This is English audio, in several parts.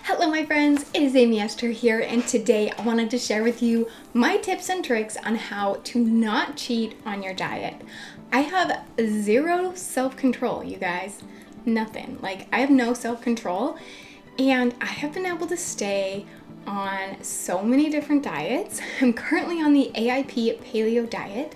Hello my friends, it is Amy Esther here, and today I wanted to share with you my tips and tricks on how to not cheat on your diet. I have zero self-control, you guys. Nothing. I have no self-control, and I have been able to stay on so many different diets. I'm currently on the AIP Paleo diet,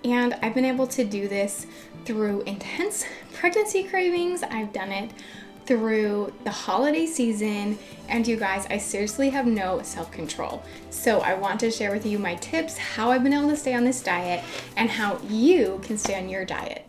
and I've been able to do this through intense pregnancy cravings. I've done it through the holiday season, and you guys, I seriously have no self-control. So I want to share with you my tips, how I've been able to stay on this diet, and how you can stay on your diet.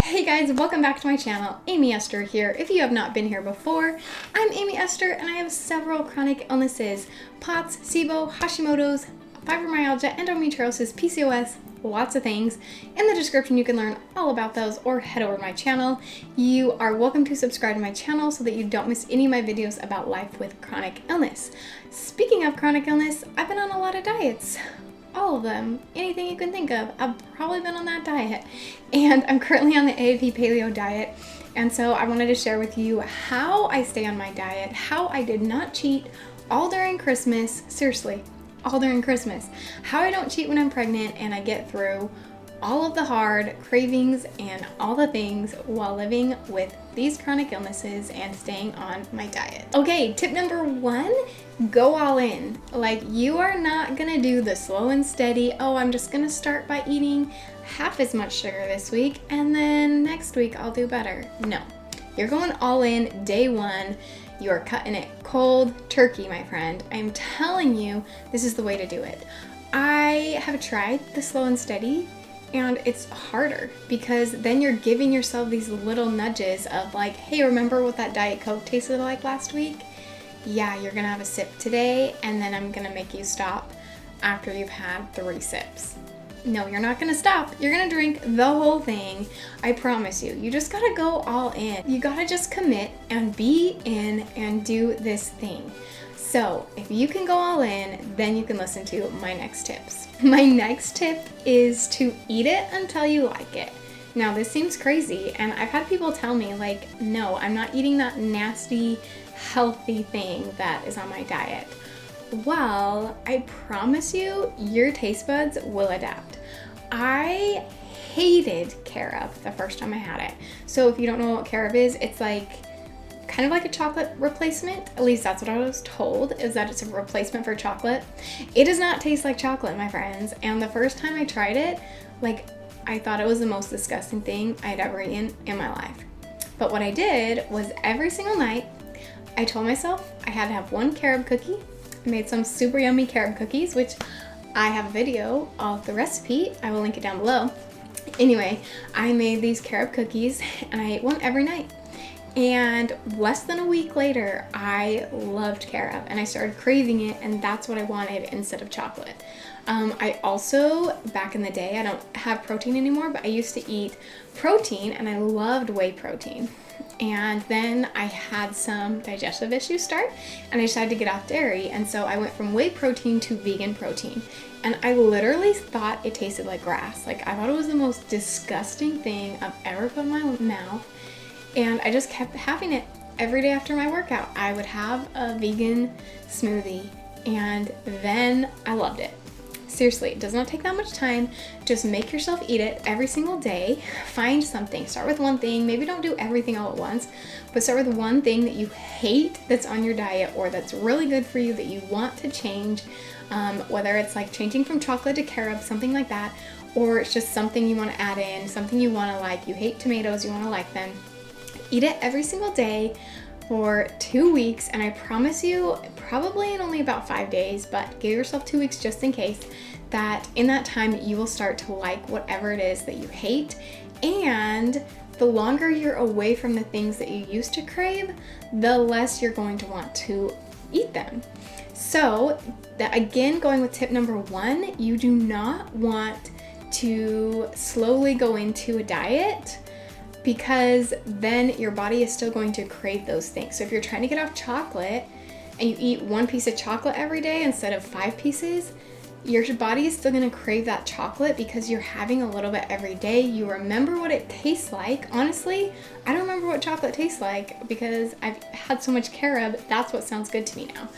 Hey guys, welcome back to my channel. Amy Esther here. If you have not been here before, I'm Amy Esther, and I have several chronic illnesses: POTS, SIBO, Hashimoto's, fibromyalgia, endometriosis, PCOS, lots of things. In the description you can learn all about those, or head over to my channel. You are welcome to subscribe to my channel so that you don't miss any of my videos about life with chronic illness. Speaking of chronic illness, I've been on a lot of diets. All of them. Anything you can think of, I've probably been on that diet. And I'm currently on the AIP Paleo diet. And so I wanted to share with you how I stay on my diet, how I did not cheat all during Christmas. Seriously, all during Christmas. How I don't cheat when I'm pregnant, and I get through all of the hard cravings and all the things while living with these chronic illnesses and staying on my diet. Okay, tip number one, go all in. You are not gonna do the slow and steady, oh, I'm just gonna start by eating half as much sugar this week and then next week I'll do better. No, you're going all in day one. You are cutting it cold turkey, my friend. I'm telling you, this is the way to do it. I have tried the slow and steady, and it's harder because then you're giving yourself these little nudges of hey, remember what that Diet Coke tasted like last week? Yeah, you're gonna have a sip today, and then I'm gonna make you stop after you've had 3 sips. No, you're not gonna stop. You're gonna drink the whole thing. I promise you. You just gotta go all in. You gotta just commit and be in and do this thing. So if you can go all in, then you can listen to my next tips. My next tip is to eat it until you like it. Now this seems crazy, and I've had people tell me no, I'm not eating that nasty, healthy thing that is on my diet. Well, I promise you, your taste buds will adapt. I hated carob the first time I had it. So if you don't know what carob is, it's kind of like a chocolate replacement. At least that's what I was told, is that it's a replacement for chocolate. It does not taste like chocolate, my friends. And the first time I tried it, I thought it was the most disgusting thing I'd ever eaten in my life. But what I did was every single night, I told myself I had to have 1 carob cookie. I made some super yummy carob cookies, which I have a video of the recipe. I will link it down below. Anyway, I made these carob cookies and I ate one every night. And less than a week later, I loved carob and I started craving it, and that's what I wanted instead of chocolate. I also, back in the day, I don't have protein anymore, but I used to eat protein and I loved whey protein. And then I had some digestive issues start, and I decided to get off dairy, and so I went from whey protein to vegan protein, and I literally thought it tasted like grass. I thought it was the most disgusting thing I've ever put in my mouth, and I just kept having it every day after my workout. I would have a vegan smoothie, and then I loved it. Seriously, it does not take that much time. Just make yourself eat it every single day. Find something. Start with one thing. Maybe don't do everything all at once, but start with one thing that you hate that's on your diet or that's really good for you that you want to change. Whether it's changing from chocolate to carob, something like that, or it's just something you want to add in, something you want to like. You hate tomatoes, you want to like them. Eat it every single day for 2 weeks, and I promise you, probably in only about 5 days, but give yourself 2 weeks just in case, that in that time you will start to like whatever it is that you hate. And the longer you're away from the things that you used to crave, the less you're going to want to eat them. So again, going with tip number 1, you do not want to slowly go into a diet, because then your body is still going to crave those things. So if you're trying to get off chocolate and you eat 1 piece of chocolate every day instead of 5 pieces, your body is still gonna crave that chocolate because you're having a little bit every day. You remember what it tastes like. Honestly, I don't remember what chocolate tastes like because I've had so much carob. That's what sounds good to me now.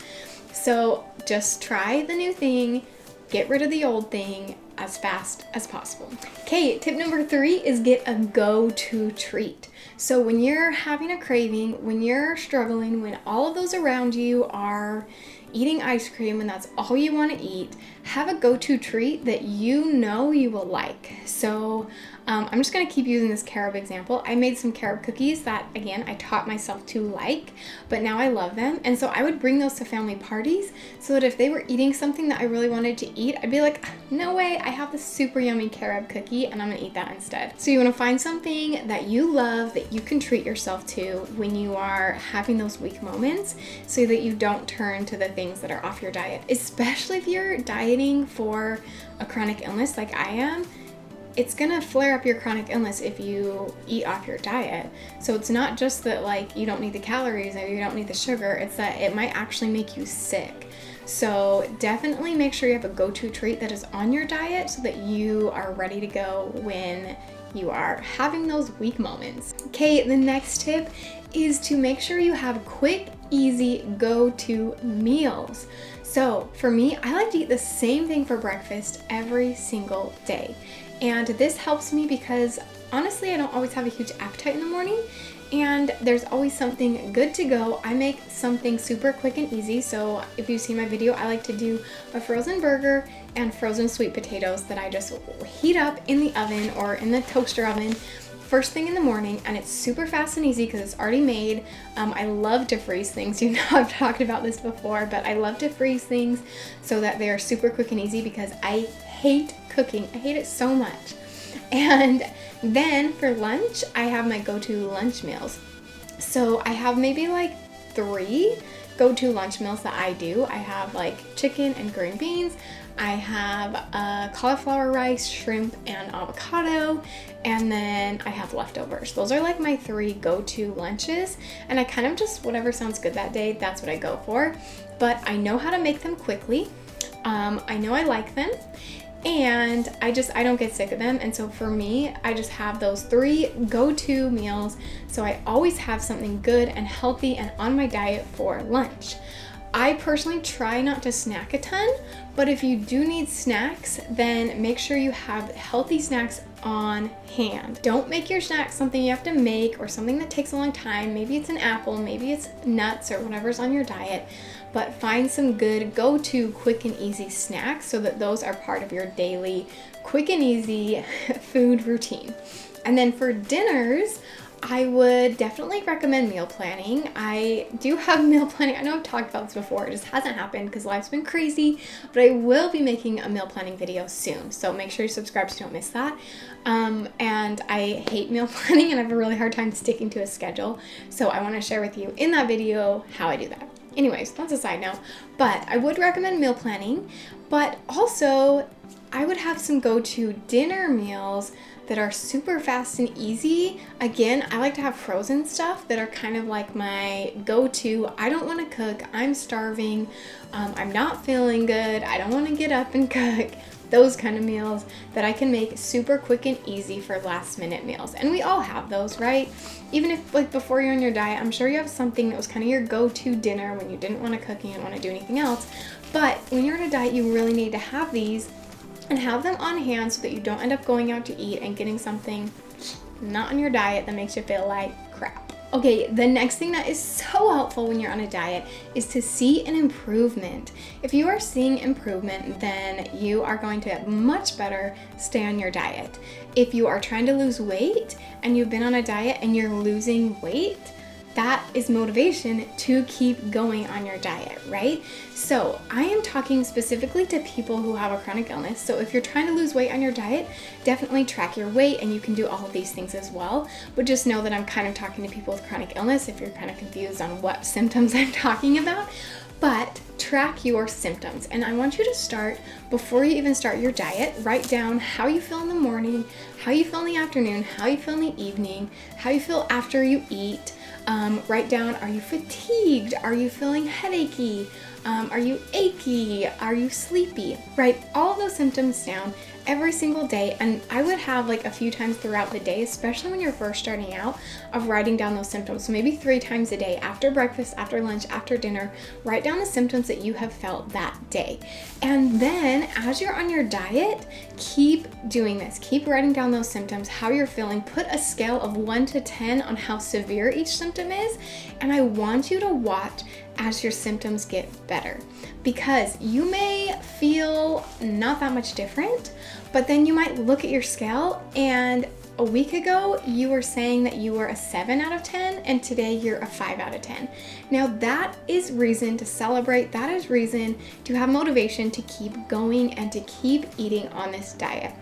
So just try the new thing, get rid of the old thing as fast as possible. Okay, tip number 3 is get a go-to treat. So when you're having a craving, when you're struggling, when all of those around you are eating ice cream and that's all you want to eat, have a go-to treat that you know you will like. So I'm just going to keep using this carob example. I made some carob cookies that, again, I taught myself to like, but now I love them. And so I would bring those to family parties so that if they were eating something that I really wanted to eat, I'd be like, no way, I have this super yummy carob cookie and I'm going to eat that instead. So you want to find something that you love that you can treat yourself to when you are having those weak moments so that you don't turn to the things that are off your diet, especially if you're dieting for a chronic illness like I am. It's gonna flare up your chronic illness if you eat off your diet. So it's not just that like you don't need the calories or you don't need the sugar, it's that it might actually make you sick. So definitely make sure you have a go-to treat that is on your diet so that you are ready to go when you are having those weak moments. Okay, the next tip is to make sure you have quick, easy go-to meals. So for me, I like to eat the same thing for breakfast every single day. And this helps me because honestly, I don't always have a huge appetite in the morning and there's always something good to go. I make something super quick and easy. So if you've seen my video, I like to do a frozen burger and frozen sweet potatoes that I just heat up in the oven or in the toaster oven first thing in the morning, and it's super fast and easy because it's already made. I love to freeze things. You know, I've talked about this before, but I love to freeze things so that they are super quick and easy because I hate cooking. I hate it so much. And then for lunch, I have my go-to lunch meals. So I have maybe like 3 go-to lunch meals that I do. I have like chicken and green beans. I have cauliflower rice, shrimp, and avocado, and then I have leftovers. Those are like my 3 go-to lunches, and I kind of just, whatever sounds good that day, that's what I go for. But I know how to make them quickly. I know I like them, and I don't get sick of them. And so for me, I just have those 3 go-to meals. So I always have something good and healthy and on my diet for lunch. I personally try not to snack a ton, but if you do need snacks, then make sure you have healthy snacks on hand. Don't make your snacks something you have to make or something that takes a long time. Maybe it's an apple, maybe it's nuts or whatever's on your diet, but find some good go-to quick and easy snacks so that those are part of your daily quick and easy food routine. And then for dinners, I would definitely recommend meal planning. I do have meal planning. I know I've talked about this before. It just hasn't happened because life's been crazy, but I will be making a meal planning video soon. So make sure you subscribe so you don't miss that. And I hate meal planning and I have a really hard time sticking to a schedule. So I want to share with you in that video how I do that. Anyways, that's a side note, but I would recommend meal planning, but also I would have some go-to dinner meals that are super fast and easy. Again, I like to have frozen stuff that are kind of like my go-to. I don't want to cook, I'm starving, I'm not feeling good, I don't want to get up and cook. Those kind of meals that I can make super quick and easy for last minute meals. And we all have those, right? Even if like before you're on your diet, I'm sure you have something that was kind of your go-to dinner when you didn't want to cook and you didn't want to do anything else. But when you're on a diet, you really need to have these and have them on hand so that you don't end up going out to eat and getting something not on your diet that makes you feel like crap. Okay, the next thing that is so helpful when you're on a diet is to see an improvement. If you are seeing improvement, then you are going to much better stay on your diet. If you are trying to lose weight and you've been on a diet and you're losing weight, that is motivation to keep going on your diet, right? So I am talking specifically to people who have a chronic illness. So if you're trying to lose weight on your diet, definitely track your weight and you can do all of these things as well. But just know that I'm kind of talking to people with chronic illness if you're kind of confused on what symptoms I'm talking about. But track your symptoms. And I want you to start, before you even start your diet, write down how you feel in the morning, how you feel in the afternoon, how you feel in the evening, how you feel after you eat. Write down, are you fatigued? Are you feeling headachy? Are you achy? Are you sleepy? Write all of those symptoms down every single day, and I would have like a few times throughout the day, especially when you're first starting out, of writing down those symptoms. So maybe 3 times a day, after breakfast, after lunch, after dinner, write down the symptoms that you have felt that day. And then as you're on your diet, keep doing this. Keep writing down those symptoms, how you're feeling. Put a scale of 1 to 10 on how severe each symptom is, and I want you to watch as your symptoms get better, because you may feel not that much different, but then you might look at your scale and a week ago you were saying that you were a 7 out of 10 and today you're a 5 out of 10. Now that is reason to celebrate. That is reason to have motivation to keep going and to keep eating on this diet.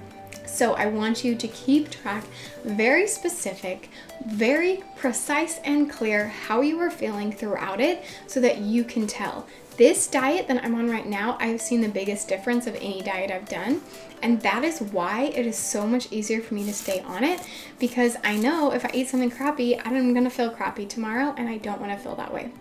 So I want you to keep track, very specific, very precise and clear how you are feeling throughout it so that you can tell. This diet that I'm on right now, I have seen the biggest difference of any diet I've done. And that is why it is so much easier for me to stay on it, because I know if I eat something crappy, I'm gonna feel crappy tomorrow and I don't wanna feel that way.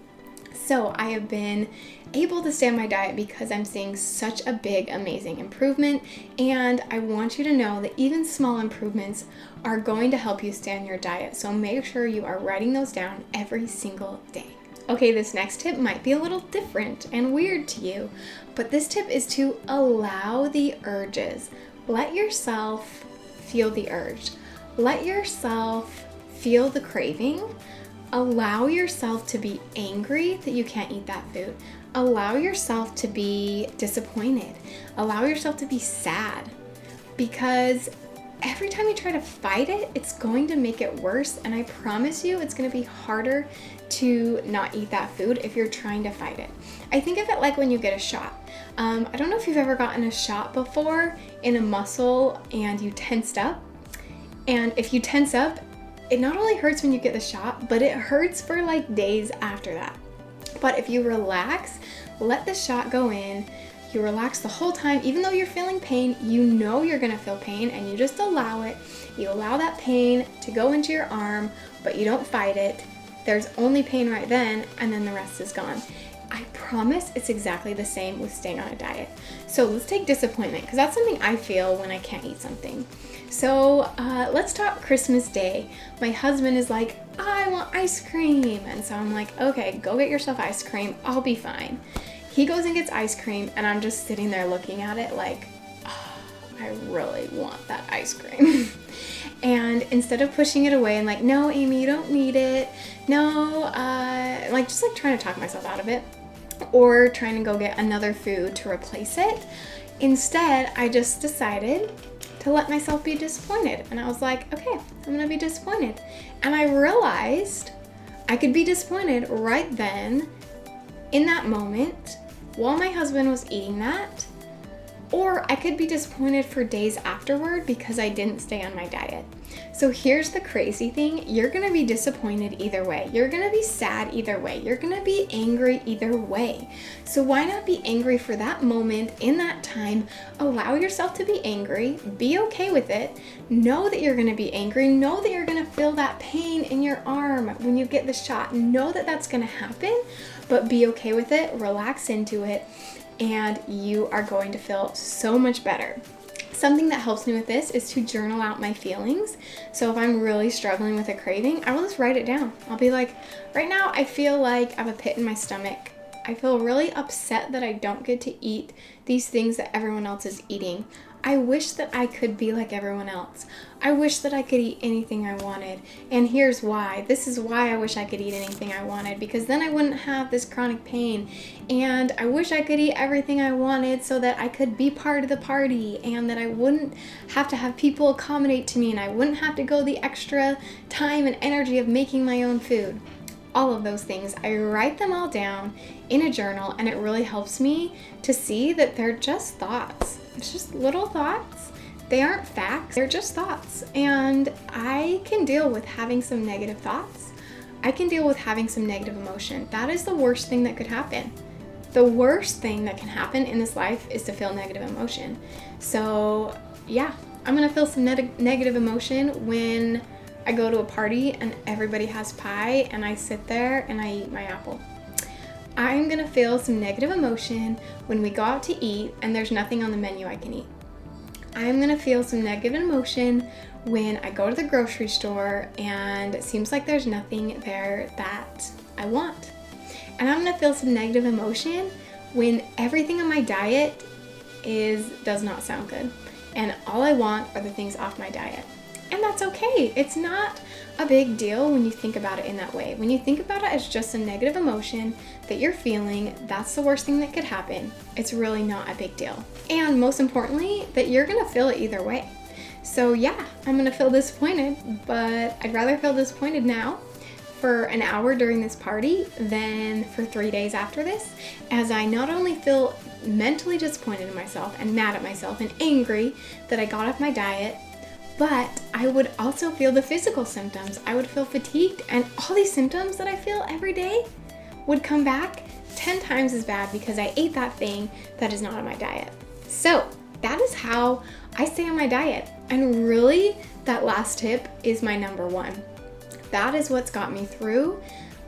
So I have been able to stay on my diet because I'm seeing such a big, amazing improvement. And I want you to know that even small improvements are going to help you stay on your diet. So make sure you are writing those down every single day. Okay, this next tip might be a little different and weird to you, but this tip is to allow the urges. Let yourself feel the urge. Let yourself feel the craving. Allow yourself to be angry that you can't eat that food. Allow yourself to be disappointed. Allow yourself to be sad, because every time you try to fight it, it's going to make it worse. And I promise you, it's going to be harder to not eat that food if you're trying to fight it. I think of it like when you get a shot. I don't know if you've ever gotten a shot before in a muscle and you tensed up. And if you tense up, it not only hurts when you get the shot, but it hurts for like days after that. But if you relax, let the shot go in, you relax the whole time, even though you're feeling pain, you know you're gonna feel pain, and you just allow it. You allow that pain to go into your arm, but you don't fight it. There's only pain right then, and then the rest is gone. I promise it's exactly the same with staying on a diet. So let's take disappointment, because that's something I feel when I can't eat something. So let's talk Christmas Day. My husband is like, I want ice cream. And so I'm like, okay, go get yourself ice cream. I'll be fine. He goes and gets ice cream, and I'm just sitting there looking at it like, oh, I really want that ice cream. And instead of pushing it away and like, no, Amy, you don't need it. No, just trying to talk myself out of it, or trying to go get another food to replace it. Instead, I just decided to let myself be disappointed. And I was like, okay, I'm gonna be disappointed. And I realized I could be disappointed right then, in that moment, while my husband was eating that, or I could be disappointed for days afterward because I didn't stay on my diet. So here's the crazy thing. You're gonna be disappointed either way. You're gonna be sad either way. You're gonna be angry either way. So why not be angry for that moment in that time? Allow yourself to be angry. Be okay with it. Know that you're gonna be angry. Know that you're gonna feel that pain in your arm when you get the shot. Know that that's gonna happen, but be okay with it. Relax into it, and you are going to feel so much better. Something that helps me with this is to journal out my feelings. So if I'm really struggling with a craving, I will just write it down. I'll be like, right now I feel like I have a pit in my stomach. I feel really upset that I don't get to eat these things that everyone else is eating. I wish that I could be like everyone else. I wish that I could eat anything I wanted. And here's why. This is why I wish I could eat anything I wanted, because then I wouldn't have this chronic pain. And I wish I could eat everything I wanted so that I could be part of the party, and that I wouldn't have to have people accommodate to me, and I wouldn't have to go the extra time and energy of making my own food. All of those things, I write them all down in a journal, and it really helps me to see that they're just thoughts. It's just little thoughts. They aren't facts, they're just thoughts. And I can deal with having some negative thoughts. I can deal with having some negative emotion. That is the worst thing that could happen. The worst thing that can happen in this life is to feel negative emotion. So yeah, I'm gonna feel some negative emotion when I go to a party and everybody has pie and I sit there and I eat my apple. I'm gonna feel some negative emotion when we go out to eat and there's nothing on the menu I can eat. I'm gonna feel some negative emotion when I go to the grocery store and it seems like there's nothing there that I want. And I'm gonna feel some negative emotion when everything on my diet does not sound good. And all I want are the things off my diet. And that's okay. It's not a big deal when you think about it in that way. When you think about it as just a negative emotion that you're feeling, that's the worst thing that could happen. It's really not a big deal. And most importantly, that you're gonna feel it either way. So yeah, I'm gonna feel disappointed, but I'd rather feel disappointed now for an hour during this party than for 3 days after this, as I not only feel mentally disappointed in myself and mad at myself and angry that I got off my diet, but I would also feel the physical symptoms. I would feel fatigued, and all these symptoms that I feel every day would come back 10 times as bad because I ate that thing that is not on my diet. So that is how I stay on my diet. And really, that last tip is my number one. That is what's got me through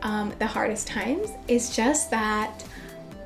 the hardest times, is just that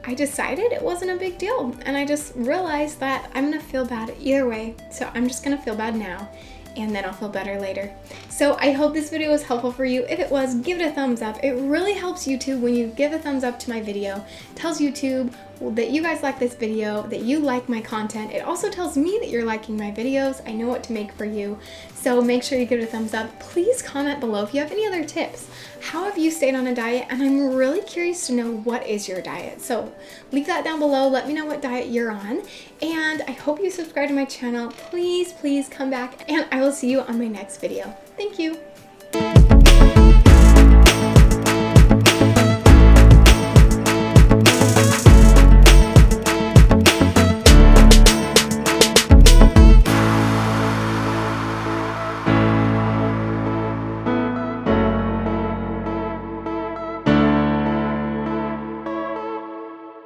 I decided it wasn't a big deal. And I just realized that I'm gonna feel bad either way. So I'm just gonna feel bad now, and then I'll feel better later. So I hope this video was helpful for you. If it was, give it a thumbs up. It really helps YouTube when you give a thumbs up to my video. It tells YouTube that you guys like this video, that you like my content. It also tells me that you're liking my videos. I know what to make for you. So make sure you give it a thumbs up. Please comment below if you have any other tips. How have you stayed on a diet? And I'm really curious to know, what is your diet? So leave that down below. Let me know what diet you're on. And I hope you subscribe to my channel. Please, please come back, and I will see you on my next video. Thank you.